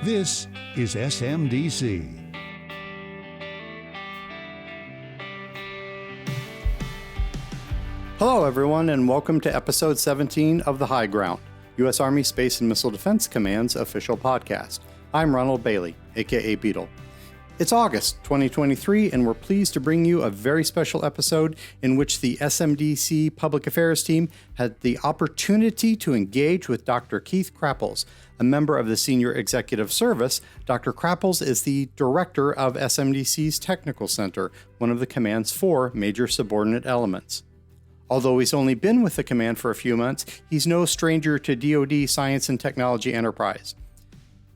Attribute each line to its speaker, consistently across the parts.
Speaker 1: This is SMDC.
Speaker 2: Hello, everyone, and welcome to episode 17 of The High Ground, U.S. Army Space and Missile Defense Command's official podcast. I'm Ronald Bailey, aka Beetle. It's August 2023, and we're pleased to bring you a very special episode in which the SMDC Public Affairs team had the opportunity to engage with Dr. Keith Krapels, a member of the Senior Executive Service. Dr. Krapels is the director of SMDC's Technical Center, one of the command's 4 major subordinate elements. Although he's only been with the command for a few months, he's no stranger to DoD science and technology enterprise.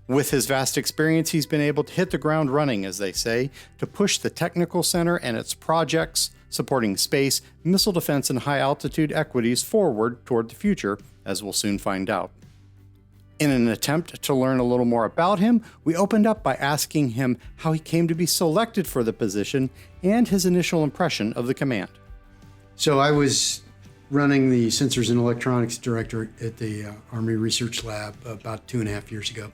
Speaker 2: With his vast experience, he's been able to hit the ground running, as they say, to push the Technical Center and its projects supporting space, missile defense, and high-altitude equities forward toward the future, as we'll soon find out. In an attempt to learn a little more about him, we opened up by asking him how he came to be selected for the position and his initial impression of the command.
Speaker 3: So I was running the Sensors and Electronics Directorate at the Army Research Lab about 2.5 years ago.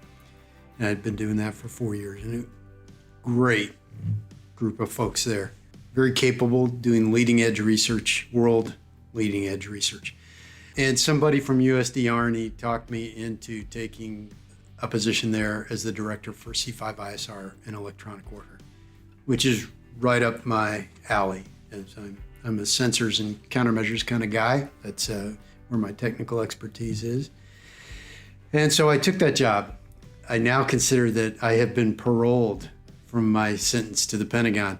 Speaker 3: And I'd been doing that for 4 years. And a great group of folks there. Very capable, doing leading edge research, world leading edge research. And somebody from USD R&E talked me into taking a position there as the director for C5ISR and electronic warfare, which is right up my alley. As I'm a sensors and countermeasures kind of guy. That's where my technical expertise is. And so I took that job. I now consider that I have been paroled from my sentence to the Pentagon.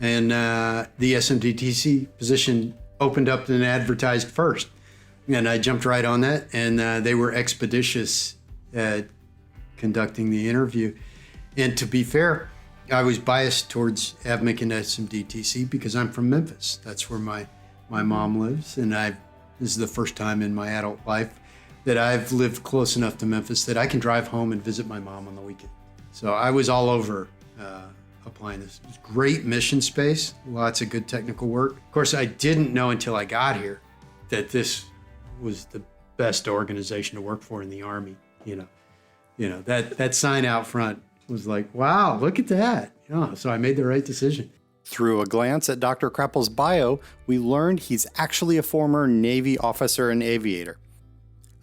Speaker 3: And the SMDTC position opened up and advertised first. And I jumped right on that. And they were expeditious at conducting the interview. And to be fair, I was biased towards AVMIC and SMDTC because I'm from Memphis. That's where my mom lives. And this is the first time in my adult life that I've lived close enough to Memphis that I can drive home and visit my mom on the weekend. So I was all over applying this. It was great mission space, lots of good technical work. Of course, I didn't know until I got here that this was the best organization to work for in the Army. You know that sign out front was like, wow, look at that. So I made the right decision.
Speaker 2: Through a glance at Dr. Krapels' bio, we learned he's actually a former Navy officer and aviator.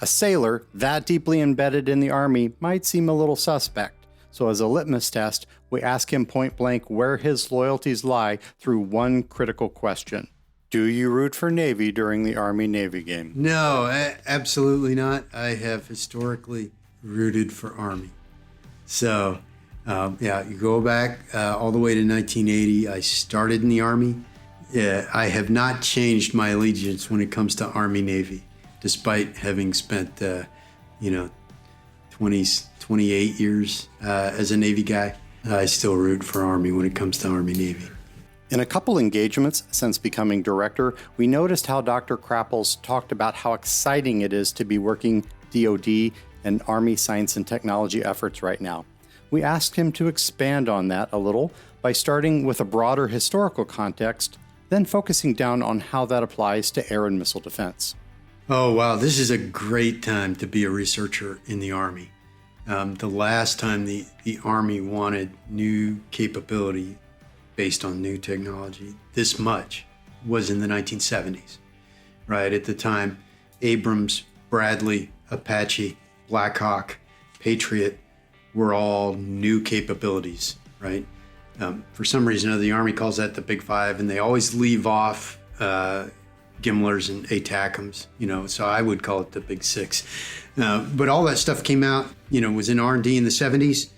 Speaker 2: A sailor that deeply embedded in the Army might seem a little suspect, so as a litmus test, we ask him point blank where his loyalties lie through one critical question. Do you root for Navy during the Army-Navy game?
Speaker 3: No, absolutely not. I have historically rooted for Army. So, you go back all the way to 1980. I started in the Army. I have not changed my allegiance when it comes to Army-Navy, despite having spent, 28 years as a Navy guy. I still root for Army when it comes to Army-Navy.
Speaker 2: In a couple engagements since becoming director, we noticed how Dr. Krapels talked about how exciting it is to be working DoD and Army science and technology efforts right now. We asked him to expand on that a little by starting with a broader historical context, then focusing down on how that applies to air and missile defense.
Speaker 3: Oh, wow. This is a great time to be a researcher in the Army. The last time the Army wanted new capability based on new technology this much was in the 1970s, right? At the time, Abrams, Bradley, Apache, Black Hawk, Patriot were all new capabilities, right? For some reason, the Army calls that the Big Five, and they always leave off Gimlers and ATACMs, so I would call it the Big Six. But all that stuff came out, was in R&D in the 70s.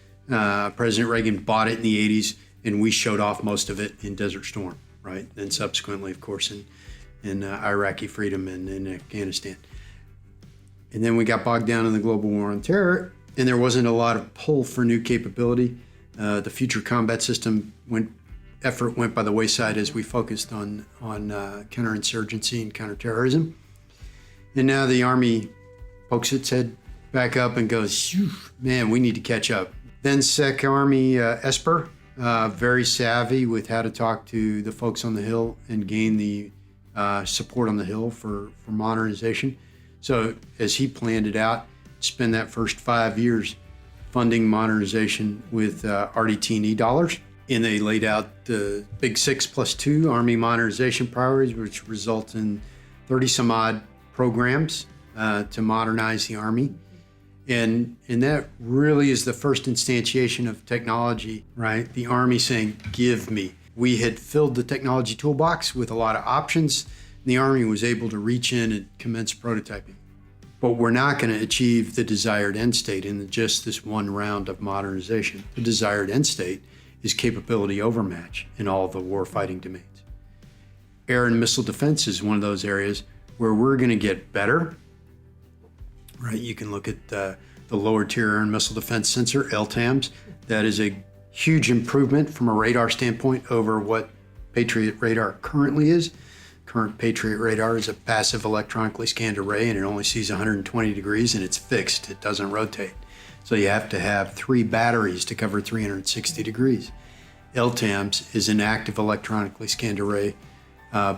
Speaker 3: President Reagan bought it in the 80s, and we showed off most of it in Desert Storm, right? And subsequently, of course, in Iraqi freedom and in Afghanistan. And then we got bogged down in the global war on terror, and there wasn't a lot of pull for new capability. The future combat system effort went by the wayside as we focused on counterinsurgency and counterterrorism. And now the Army pokes its head back up and goes, man, we need to catch up. Then Sec Army Esper, very savvy with how to talk to the folks on the Hill and gain the support on the Hill for modernization. So as he planned it out, spend that first 5 years funding modernization with RDT&E dollars. And they laid out the Big 6+2 Army modernization priorities, which result in 30 some odd programs to modernize the Army. And that really is the first instantiation of technology, right? The Army saying, give me. We had filled the technology toolbox with a lot of options. The Army was able to reach in and commence prototyping. But we're not going to achieve the desired end state in just this one round of modernization. The desired end state is capability overmatch in all the warfighting domains. Air and missile defense is one of those areas where we're going to get better, right? You can look at the lower tier air and missile defense sensor, LTAMDS. That is a huge improvement from a radar standpoint over what Patriot radar currently is. Current Patriot radar is a passive electronically scanned array, and it only sees 120 degrees, and it's fixed. It doesn't rotate. So you have to have 3 batteries to cover 360 degrees. LTAMDS is an active electronically scanned array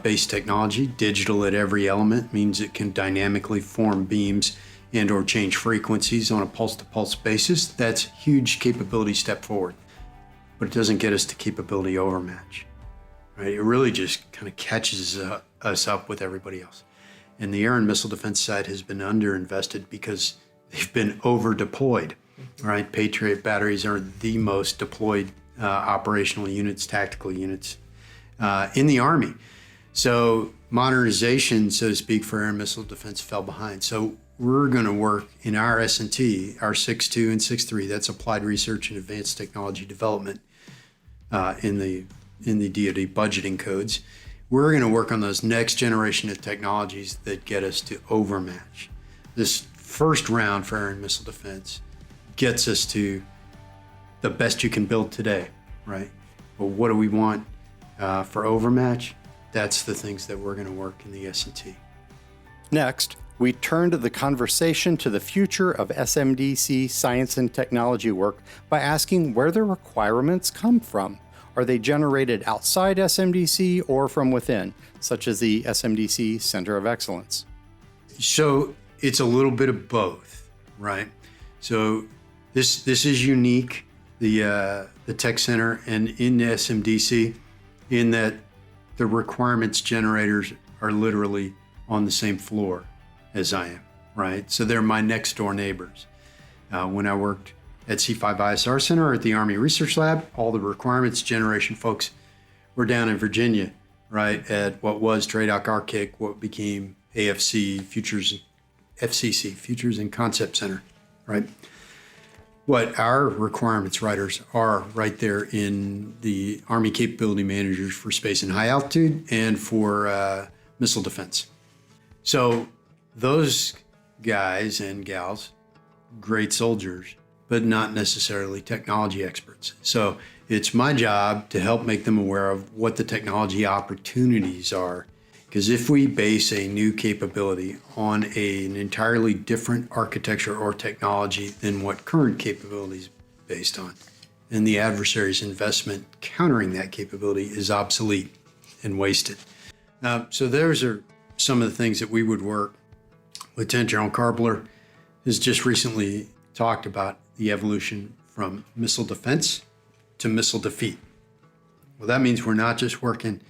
Speaker 3: based technology. Digital at every element means it can dynamically form beams and or change frequencies on a pulse-to-pulse basis. That's huge capability step forward, but it doesn't get us to capability overmatch. Right? It really just kind of catches us up with everybody else. And the air and missile defense side has been underinvested because they've been over deployed, right? Patriot batteries are the most deployed operational units, tactical units in the Army. So modernization, so to speak, for air and missile defense fell behind. So we're going to work in our S&T, our 6.2 and 6.3, that's applied research and advanced technology development in the DoD budgeting codes. We're going to work on those next generation of technologies that get us to overmatch. This first round for air and missile defense gets us to the best you can build today, right? But what do we want for overmatch? That's the things that we're going to work in the S&T.
Speaker 2: Next, we turn to the conversation to the future of SMDC science and technology work by asking where the requirements come from. Are they generated outside SMDC or from within, such as the SMDC Center of Excellence?
Speaker 3: So it's a little bit of both, right? So this is unique, the Tech Center and in SMDC, in that the requirements generators are literally on the same floor as I am, right? So they're my next door neighbors. When I worked at C5ISR Center or at the Army Research Lab, all the requirements generation folks were down in Virginia, right, at what was TRADOC Arctic, what became AFC, FCC, Futures and Concept Center, right? What our requirements writers are right there in the Army Capability Managers for Space and High Altitude and for missile defense. So those guys and gals, great soldiers, but not necessarily technology experts. So it's my job to help make them aware of what the technology opportunities are. Because if we base a new capability on an entirely different architecture or technology than what current capability is based on, then the adversary's investment countering that capability is obsolete and wasted. So those are some of the things that we would work. Lieutenant General Krapels has just recently talked about the evolution from missile defense to missile defeat. Well, that means we're not just working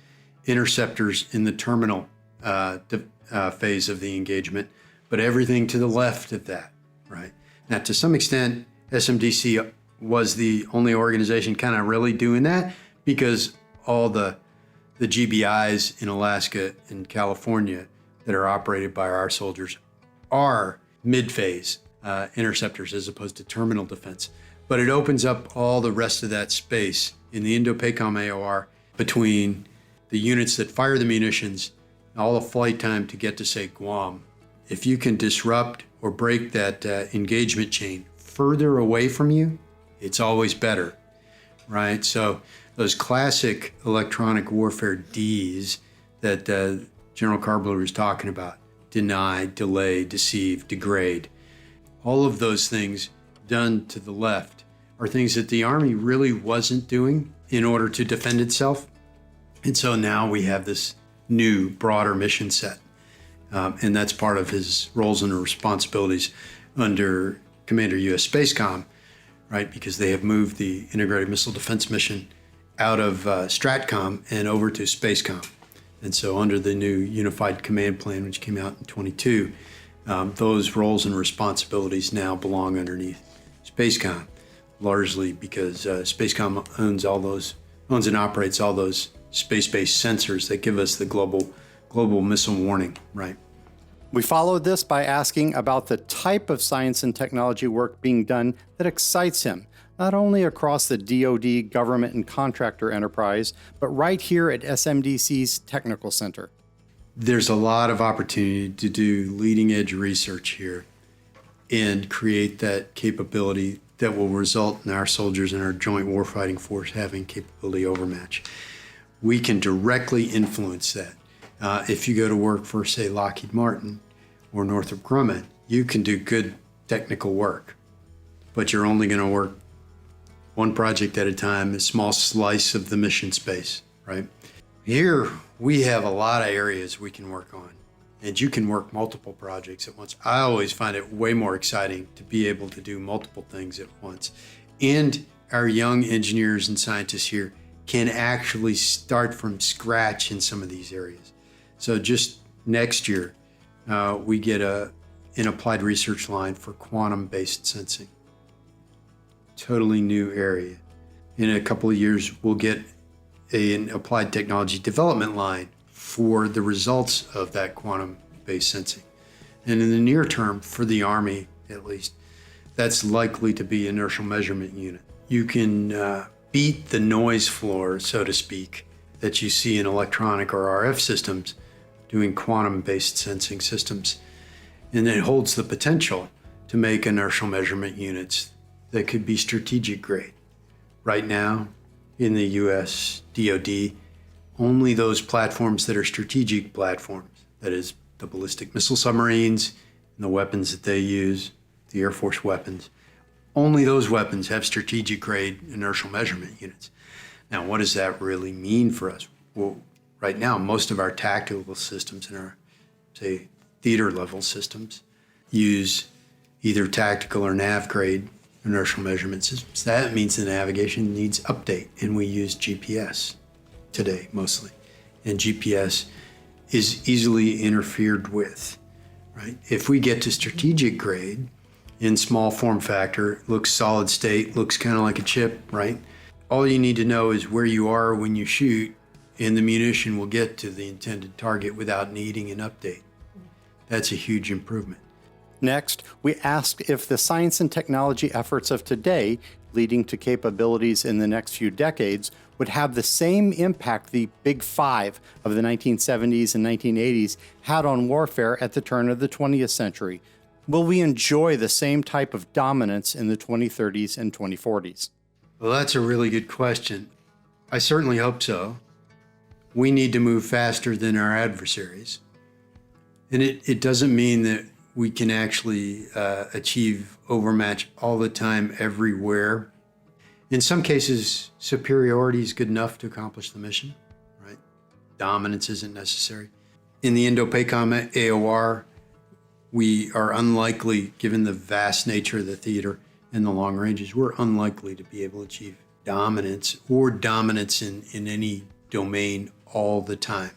Speaker 3: interceptors in the terminal phase of the engagement, but everything to the left of that, right? Now, to some extent, SMDC was the only organization kind of really doing that because all the GBIs in Alaska and California that are operated by our soldiers are mid-phase interceptors as opposed to terminal defense. But it opens up all the rest of that space in the Indo-PACOM AOR between the units that fire the munitions, all the flight time to get to, say, Guam. If you can disrupt or break that engagement chain further away from you, it's always better, right? So those classic electronic warfare Ds that General Krapels was talking about, deny, delay, deceive, degrade, all of those things done to the left are things that the Army really wasn't doing in order to defend itself. And so now we have this new, broader mission set. And that's part of his roles and responsibilities under Commander U.S. Spacecom, right? Because they have moved the integrated missile defense mission out of Stratcom and over to Spacecom. And so under the new Unified Command Plan, which came out in 22, those roles and responsibilities now belong underneath Spacecom, largely because Spacecom owns and operates all those space-based sensors that give us the global missile warning, right?
Speaker 2: We followed this by asking about the type of science and technology work being done that excites him, not only across the DoD, government, and contractor enterprise, but right here at SMDC's Technical Center.
Speaker 3: There's a lot of opportunity to do leading-edge research here and create that capability that will result in our soldiers and our joint warfighting force having capability overmatch. We can directly influence that. If you go to work for, say, Lockheed Martin or Northrop Grumman, you can do good technical work, but you're only going to work one project at a time, a small slice of the mission space, right? Here, we have a lot of areas we can work on, and you can work multiple projects at once. I always find it way more exciting to be able to do multiple things at once. And our young engineers and scientists here can actually start from scratch in some of these areas. So just next year, we get an applied research line for quantum-based sensing. Totally new area. In a couple of years, we'll get an applied technology development line for the results of that quantum-based sensing. And in the near term, for the Army at least, that's likely to be inertial measurement unit. You can beat the noise floor, so to speak, that you see in electronic or RF systems doing quantum-based sensing systems. And it holds the potential to make inertial measurement units that could be strategic grade. Right now, in the US DoD, only those platforms that are strategic platforms, that is the ballistic missile submarines and the weapons that they use, the Air Force weapons, only those weapons have strategic grade inertial measurement units. Now, what does that really mean for us? Well, right now, most of our tactical systems and our, say, theater level systems use either tactical or nav grade inertial measurement systems. That means the navigation needs update, and we use GPS today mostly. And GPS is easily interfered with, right? If we get to strategic grade in small form factor, looks solid state, looks kind of like a chip, right? All you need to know is where you are when you shoot, and the munition will get to the intended target without needing an update. That's a huge improvement.
Speaker 2: Next, we asked if the science and technology efforts of today, leading to capabilities in the next few decades, would have the same impact the Big Five of the 1970s and 1980s had on warfare at the turn of the 20th century. Will we enjoy the same type of dominance in the 2030s and 2040s?
Speaker 3: Well, that's a really good question. I certainly hope so. We need to move faster than our adversaries. And it doesn't mean that we can actually achieve overmatch all the time, everywhere. In some cases, superiority is good enough to accomplish the mission, right? Dominance isn't necessary. In the Indo-PACOM AOR, we are unlikely, given the vast nature of the theater and the long ranges, we're unlikely to be able to achieve dominance or dominance in any domain all the time.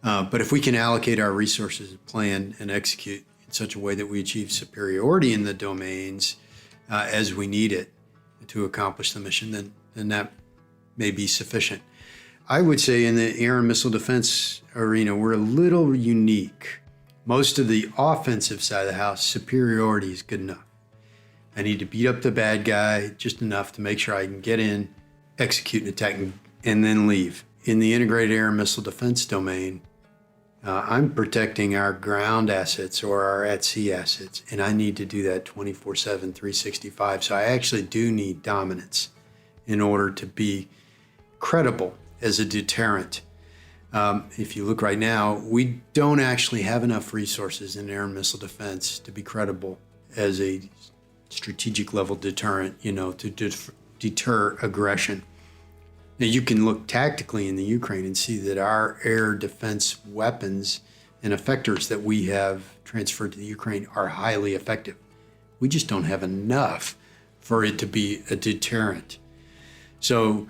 Speaker 3: But if we can allocate our resources, plan, and execute in such a way that we achieve superiority in the domains as we need it to accomplish the mission, then that may be sufficient. I would say in the air and missile defense arena, we're a little unique. Most of the offensive side of the house, superiority is good enough. I need to beat up the bad guy just enough to make sure I can get in, execute an attack, and then leave. In the integrated air and missile defense domain, I'm protecting our ground assets or our at-sea assets, and I need to do that 24/7, 365. So I actually do need dominance in order to be credible as a deterrent. If you look right now, we don't actually have enough resources in air and missile defense to be credible as a strategic level deterrent, to deter aggression. Now, you can look tactically in the Ukraine and see that our air defense weapons and effectors that we have transferred to the Ukraine are highly effective. We just don't have enough for it to be a deterrent. So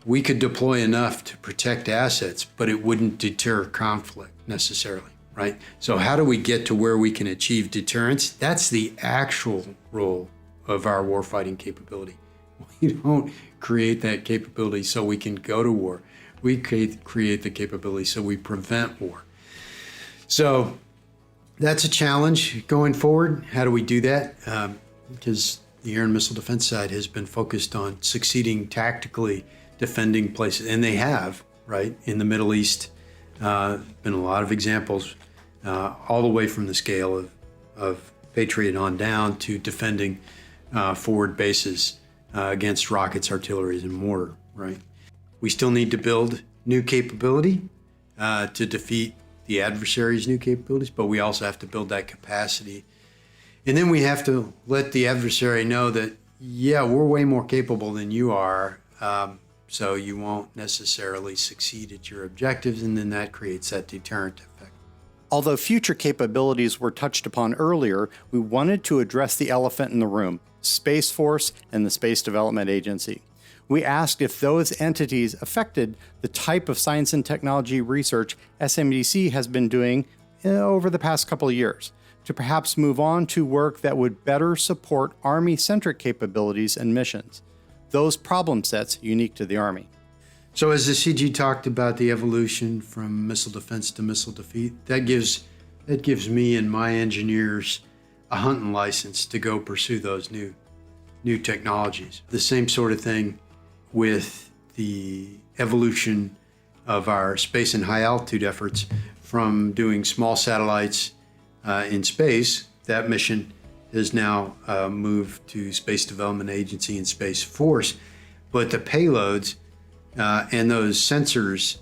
Speaker 3: we could deploy enough to protect assets, but it wouldn't deter conflict necessarily, right? So how do we get to where we can achieve deterrence? That's the actual role of our warfighting capability. We don't create that capability so we can go to war. We create the capability so we prevent war. So that's a challenge going forward. How do we do that? Because the air and missile defense side has been focused on succeeding tactically, defending places, and they have, right? In the Middle East, been a lot of examples, all the way from the scale of Patriot on down to defending forward bases against rockets, artillery, and mortar, right? We still need to build new capability to defeat the adversary's new capabilities, but we also have to build that capacity. And then we have to let the adversary know that, yeah, we're way more capable than you are, so you won't necessarily succeed at your objectives, and then that creates that deterrent effect.
Speaker 2: Although future capabilities were touched upon earlier, we wanted to address the elephant in the room, Space Force and the Space Development Agency. We asked if those entities affected the type of science and technology research SMDC has been doing over the past couple of years, to perhaps move on to work that would better support Army-centric capabilities and missions, those problem sets unique to the Army.
Speaker 3: So as the CG talked about the evolution from missile defense to missile defeat, that gives me and my engineers a hunting license to go pursue those new technologies. The same sort of thing with the evolution of our space and high altitude efforts from doing small satellites in space. That mission has now moved to Space Development Agency and Space Force. But the payloads and those sensors,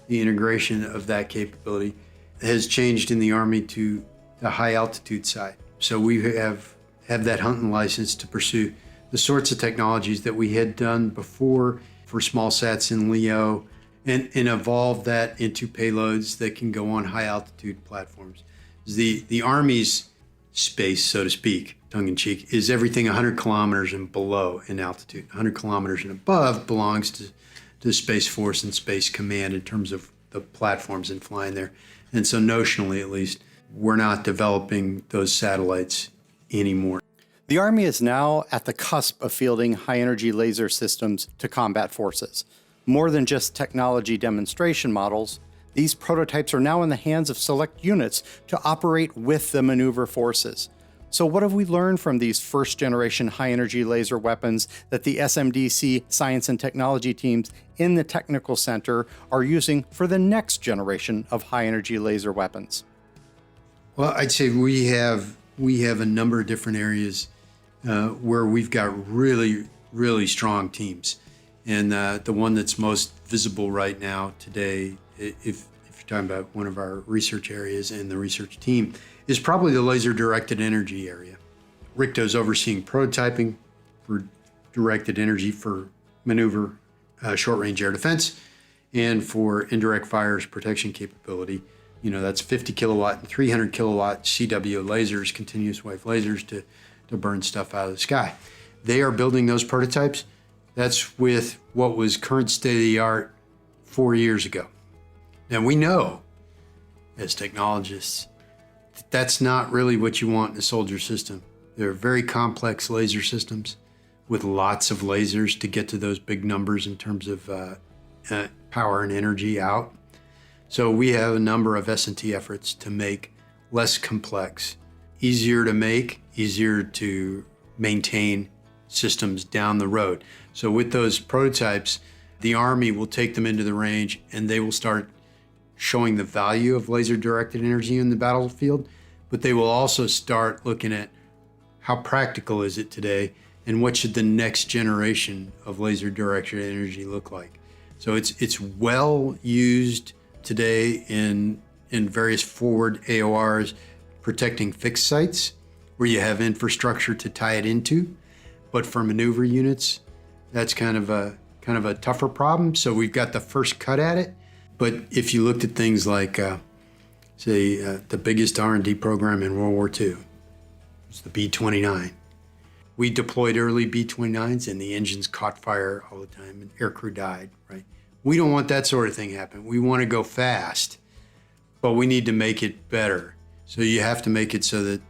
Speaker 3: the integration of that capability has changed in the Army to the high altitude side. So we have that hunting license to pursue the sorts of technologies that we had done before for small sats in LEO and evolve that into payloads that can go on high altitude platforms. The Army's space, so to speak, tongue in cheek, is everything 100 kilometers and below in altitude. 100 kilometers and above belongs to Space Force and Space Command in terms of the platforms and flying there. And so notionally, at least, we're not developing those satellites anymore.
Speaker 2: The Army is now at the cusp of fielding high-energy laser systems to combat forces. More than just technology demonstration models, these prototypes are now in the hands of select units to operate with the maneuver forces. So what have we learned from these first-generation high-energy laser weapons that the SMDC science and technology teams in the Technical Center are using for the next generation of high-energy laser weapons?
Speaker 3: Well, I'd say we have a number of different areas where we've got really, really strong teams. And the one that's most visible right now today, if you're talking about one of our research areas and the research team, is probably the laser-directed energy area. RICTO's overseeing prototyping for directed energy for maneuver short-range air defense and for indirect fires protection capability. You know, that's 50 kilowatt and 300 kilowatt CW lasers, continuous wave lasers to burn stuff out of the sky. They are building those prototypes. That's with what was current state-of-the-art 4 years ago. Now we know, as technologists, that's not really what you want in a soldier system. They're very complex laser systems with lots of lasers to get to those big numbers in terms of power and energy out. So we have a number of S&T efforts to make less complex, easier to make, easier to maintain systems down the road. So with those prototypes, the Army will take them into the range and they will start showing the value of laser-directed energy in the battlefield, but they will also start looking at how practical is it today and what should the next generation of laser-directed energy look like. So it's well used today in various forward AORs protecting fixed sites where you have infrastructure to tie it into. But for maneuver units, that's kind of a tougher problem. So we've got the first cut at it. But if you looked at things like, the biggest R&D program in World War II was the B-29. We deployed early B-29s and the engines caught fire all the time and aircrew died, right? We don't want that sort of thing happen. We want to go fast, but we need to make it better. So you have to make it so that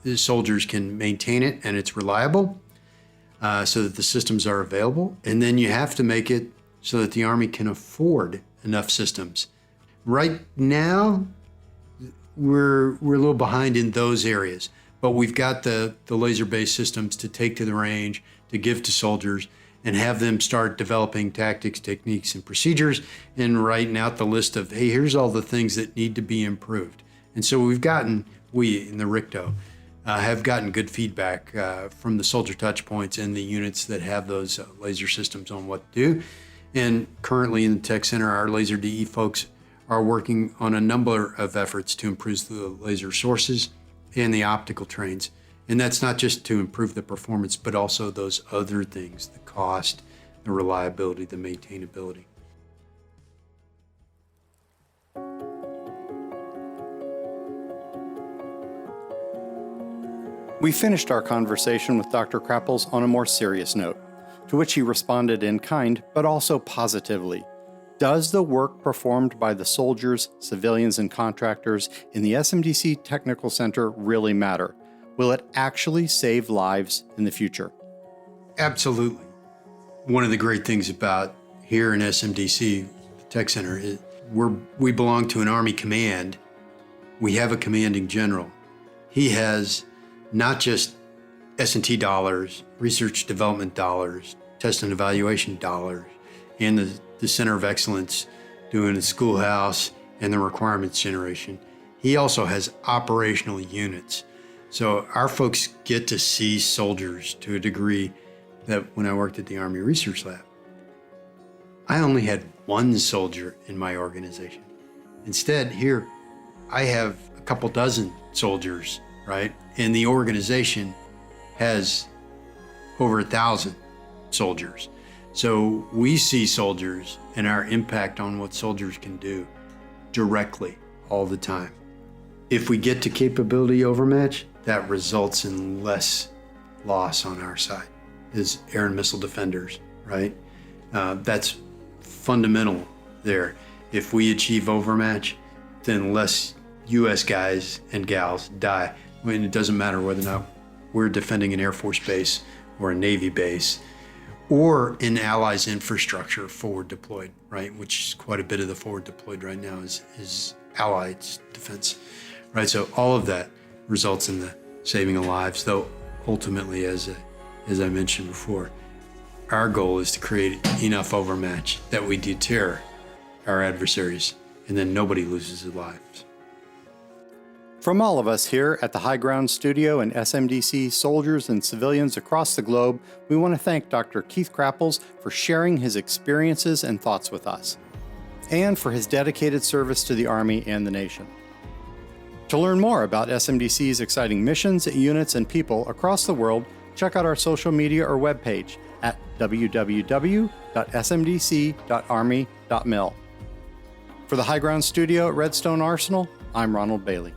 Speaker 3: the soldiers can maintain it and it's reliable, so that the systems are available. And then you have to make it so that the Army can afford enough systems. Right now, we're a little behind in those areas, but we've got the laser-based systems to take to the range, to give to soldiers, and have them start developing tactics, techniques, and procedures, and writing out the list of, hey, here's all the things that need to be improved. And so we in the RICTO, have gotten good feedback from the soldier touch points and the units that have those laser systems on what to do. And currently in the Tech Center, our laser DE folks are working on a number of efforts to improve the laser sources and the optical trains. And that's not just to improve the performance, but also those other things, the cost, the reliability, the maintainability.
Speaker 2: We finished our conversation with Dr. Krapels on a more serious note, to which he responded in kind, but also positively. Does the work performed by the soldiers, civilians, and contractors in the SMDC Technical Center really matter? Will it actually save lives in the future?
Speaker 3: Absolutely. One of the great things about here in SMDC, the Tech Center, is we belong to an Army command. We have a commanding general. He has not just S&T dollars, research development dollars, test and evaluation dollars, and the Center of Excellence doing the schoolhouse and the requirements generation. He also has operational units. So our folks get to see soldiers to a degree that when I worked at the Army Research Lab, I only had one soldier in my organization. Instead, here, I have a couple dozen soldiers, right? And the organization has over 1,000 soldiers. So we see soldiers and our impact on what soldiers can do directly all the time. If we get to capability overmatch, that results in less loss on our side as air and missile defenders, right? That's fundamental there. If we achieve overmatch, then less U.S. guys and gals die. I mean, it doesn't matter whether or not we're defending an Air Force base or a Navy base or an allies infrastructure forward deployed, right? Which is quite a bit of the forward deployed right now is allied defense, right? So all of that results in the saving of lives, though ultimately, as I mentioned before, our goal is to create enough overmatch that we deter our adversaries and then nobody loses their lives.
Speaker 2: From all of us here at the High Ground Studio and SMDC soldiers and civilians across the globe, we want to thank Dr. Keith Krapels for sharing his experiences and thoughts with us, and for his dedicated service to the Army and the nation. To learn more about SMDC's exciting missions, units, and people across the world, check out our social media or webpage at www.smdc.army.mil. For the High Ground Studio at Redstone Arsenal, I'm Ronald Bailey.